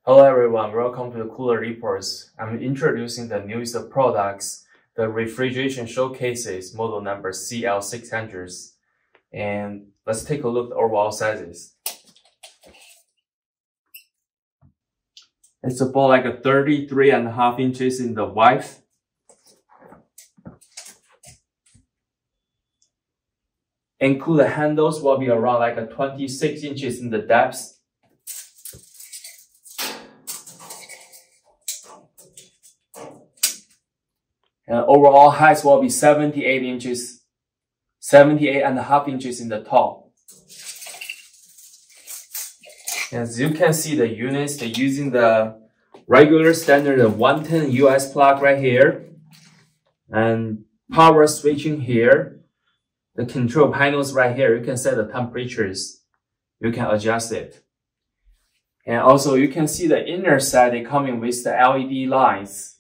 Hello everyone, welcome to the Cooler Reports. I'm introducing the newest products, the refrigeration showcases model number CL600s. And let's take a look at the overall sizes. It's about like a 33.5 inches in the width. Include the handles will be around like a 26 inches in the depth. And overall height will be 78 inches, 78.5 inches in the top. As you can see, the units, they're using the regular standard 110 US plug right here. And power switching here. The control panels right here, you can set the temperatures. You can adjust it. And also you can see the inner side, they coming with the LED lights.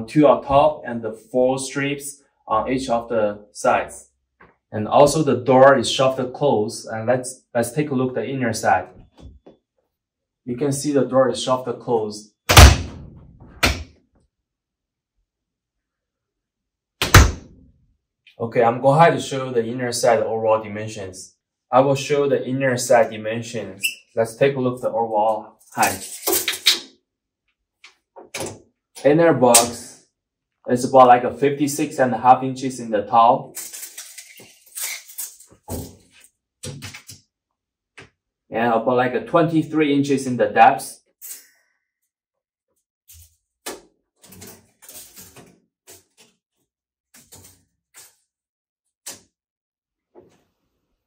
Two on top and the 4 strips on each of the sides. And also the door is shafted closed. And let's take a look at the inner side. You can see the door is shafted closed. Okay, I'm going ahead to show the inner side overall dimensions. I will show the inner side dimensions. Let's take a look at the overall height. Inner box is about like a 56.5 inches in the top. And about like a 23 inches in the depth.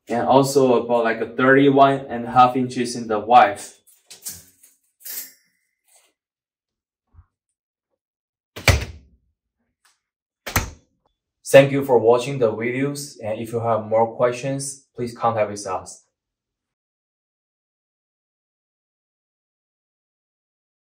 And also about like a 31.5 inches in the width. Thank you for watching the videos, and if you have more questions, please contact with us.